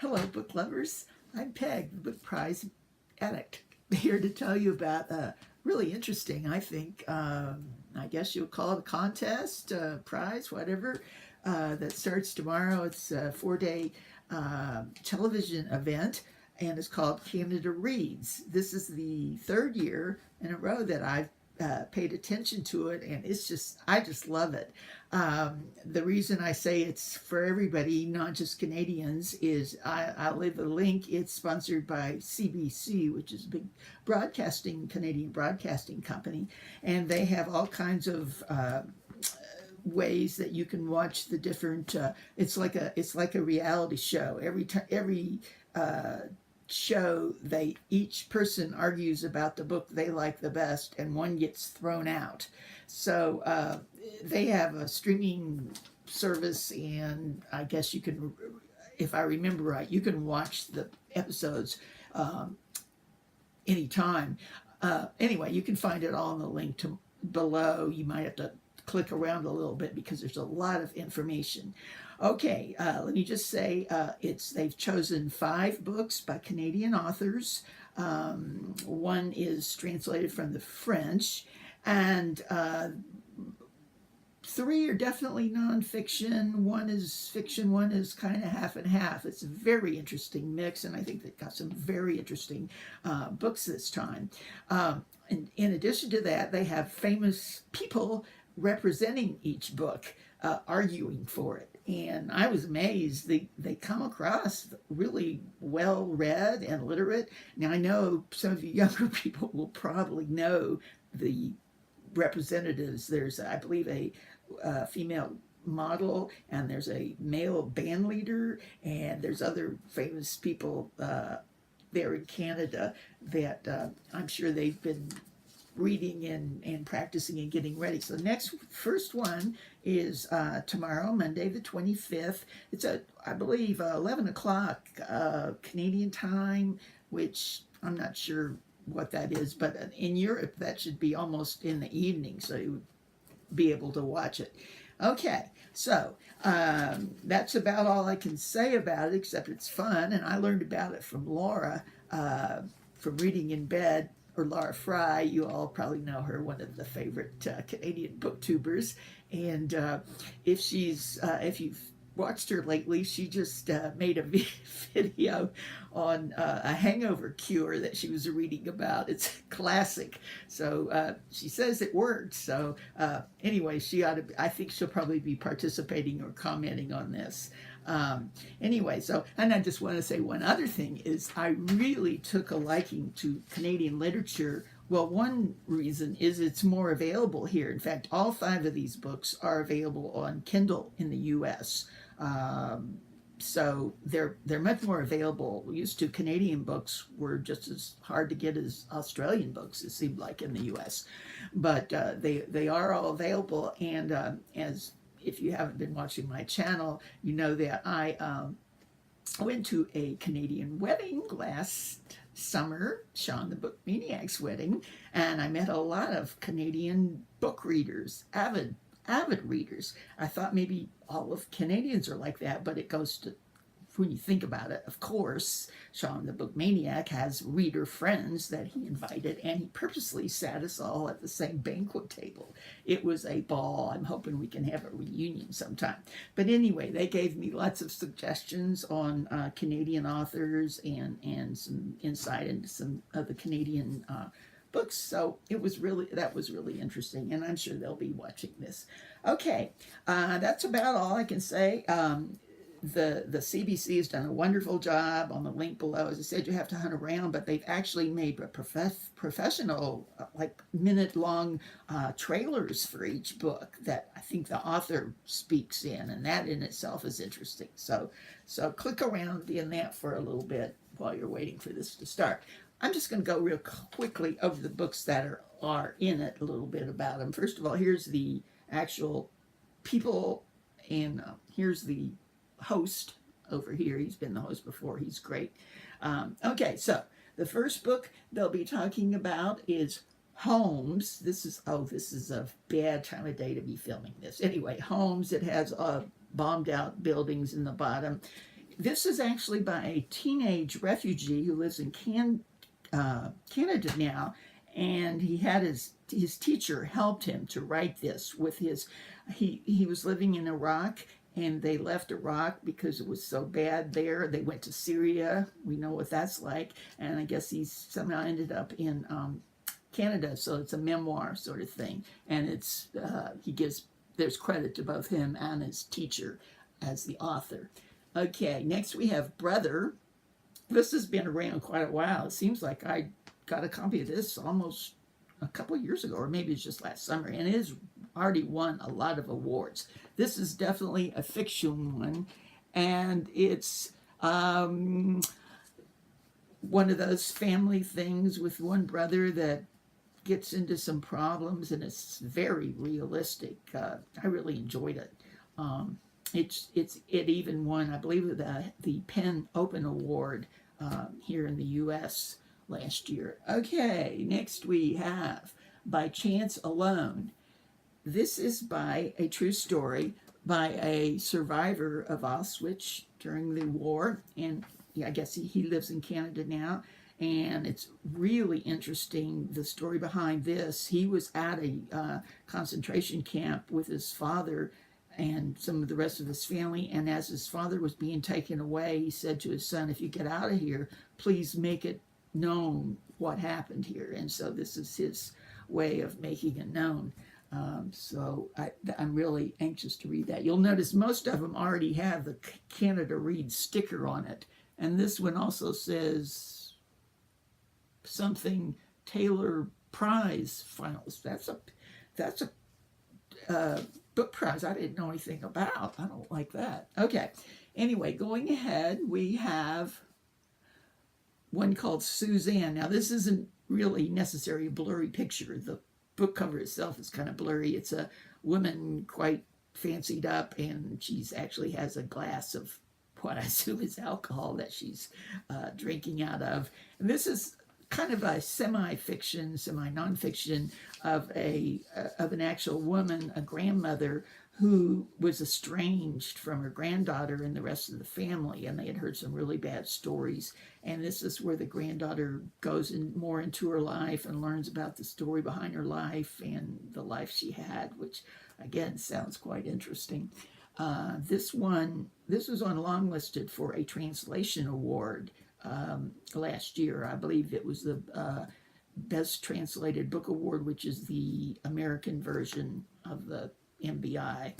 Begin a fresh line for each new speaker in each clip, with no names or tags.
Hello, book lovers. I'm Peg, the book prize addict, here to tell you about a really interesting, I guess you'll call it a contest, prize, whatever, that starts tomorrow. It's a 4-day television event, and it's called Canada Reads. This is the third year in a row that I've paid attention to it, and I just love it. The reason I say it's for everybody, not just Canadians, is I'll leave a link. It's sponsored by CBC, which is a big Canadian broadcasting company, and they have all kinds of ways that you can watch the different. It's like a reality show. Every show, they each person argues about the book they like the best, and one gets thrown out. So they have a streaming service, and I guess you can, if I remember right, you can watch the episodes anytime. Anyway, you can find it all in the link below. You might have to click around a little bit because there's a lot of information. Okay, let me just say they've chosen 5 books by Canadian authors. One is translated from the French, and 3 are definitely nonfiction. 1 is fiction. 1 is kind of half and half. It's a very interesting mix, and I think they've got some very interesting books this time. And in addition to that, they have famous people representing each book, arguing for it. And I was amazed. They come across really well read and literate. Now, I know some of you younger people will probably know the representatives. There's, I believe, a female model, and there's a male band leader, and there's other famous people there in Canada that I'm sure they've been reading and practicing and getting ready. So the first one is tomorrow, Monday the 25th. It's I believe 11 o'clock Canadian time, which I'm not sure what that is, but in Europe that should be almost in the evening, so you would be able to watch it. Okay, so that's about all I can say about it, except it's fun, and I learned about it from Laura from Reading in Bed, or Laura Fry. You all probably know her, one of the favorite Canadian booktubers. And if you've watched her lately, she just made a video on a hangover cure that she was reading about. It's classic. So she says it worked. So anyway, I think she'll probably be participating or commenting on this. Anyway, and I just want to say one other thing is I really took a liking to Canadian literature. Well, one reason is it's more available here. In fact, all 5 of these books are available on Kindle in the U.S. So they're much more available. Used to, Canadian books were just as hard to get as Australian books, it seemed like, in the U.S. But they are all available, and if you haven't been watching my channel, you know that I went to a Canadian wedding last summer, Sean the Book Maniac's wedding, and I met a lot of Canadian book readers, avid readers. I thought maybe all of Canadians are like that, but it goes to, when you think about it, of course, Sean the Book Maniac has reader friends that he invited, and he purposely sat us all at the same banquet table. It was a ball. I'm hoping we can have a reunion sometime. But anyway, they gave me lots of suggestions on Canadian authors and some insight into some of the Canadian books. So that was really interesting, and I'm sure they'll be watching this. Okay, that's about all I can say. The CBC has done a wonderful job. On the link below, as I said, you have to hunt around, but they've actually made professional, like minute-long trailers for each book that I think the author speaks in, and that in itself is interesting. So click around in that for a little bit while you're waiting for this to start. I'm just going to go real quickly over the books that are in it, a little bit about them. First of all, here's the actual people, and here's the host over here. He's been the host before. He's great. Okay, so the first book they'll be talking about is Homes. This is a bad time of day to be filming this. Anyway, Homes. It has bombed out buildings in the bottom. This is actually by a teenage refugee who lives in Canada now, and he had his teacher helped him to write this with his. He was living in Iraq, and they left Iraq because it was so bad there. They went to Syria. We know what that's like, and I guess he's somehow ended up in Canada. So it's a memoir sort of thing, and it's he gives there's credit to both him and his teacher as the author. Okay, next we have Brother. This has been around quite a while. It seems like I got a copy of this almost a couple of years ago, or maybe it's just last summer, and it has already won a lot of awards. This is definitely a fiction one, and it's one of those family things with one brother that gets into some problems, and it's very realistic. I really enjoyed it. It even won, I believe, the Penn Open Award here in the U.S. last year. Okay, next we have By Chance Alone. This is by a true story by a survivor of Auschwitz during the war, and yeah, I guess he lives in Canada now. And it's really interesting, the story behind this. He was at a concentration camp with his father and some of the rest of his family, and as his father was being taken away, he said to his son, if you get out of here, please make it known what happened here. And so this is his way of making it known. So I'm really anxious to read that. You'll notice most of them already have the Canada Read sticker on it, and this one also says something Taylor Prize finals. That's a book prize I didn't know anything about. I don't like that. Okay. Anyway, going ahead, we have one called Suzanne. Now, this isn't really necessarily a blurry picture. The book cover itself is kind of blurry. It's a woman quite fancied up, and she's actually has a glass of what I assume is alcohol that she's drinking out of. And this is kind of a semi-fiction, semi-nonfiction of an actual woman, a grandmother who was estranged from her granddaughter and the rest of the family, and they had heard some really bad stories. And this is where the granddaughter goes more into her life and learns about the story behind her life and the life she had, which again sounds quite interesting. This was on long listed for a translation award last year. I believe it was the Best Translated Book Award, which is the American version of the MBI.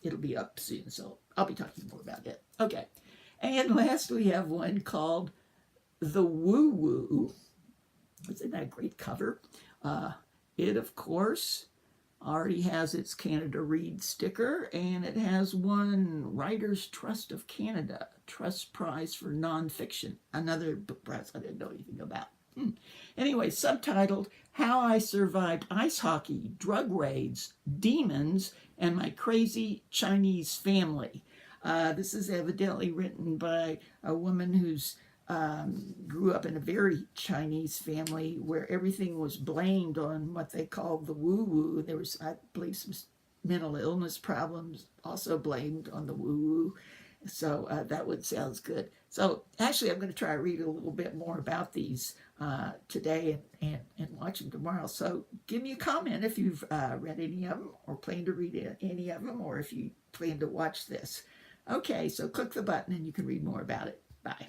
It'll be up soon, so I'll be talking more about it. Okay. And last we have one called The Woo Woo. Isn't that a great cover? It, of course, already has its Canada Read sticker, and it has won Writers' Trust of Canada Trust Prize for Nonfiction, another book prize I didn't know anything about. Anyway, subtitled How I Survived Ice Hockey, Drug Raids, Demons, and My Crazy Chinese Family. This is evidently written by a woman who's grew up in a very Chinese family where everything was blamed on what they called the woo-woo. There was, I believe, some mental illness problems also blamed on the woo-woo. So that one sounds good. So actually, I'm going to try to read a little bit more about these today and watch them tomorrow. So give me a comment if you've read any of them or plan to read any of them, or if you plan to watch this. Okay, so click the button and you can read more about it. Bye.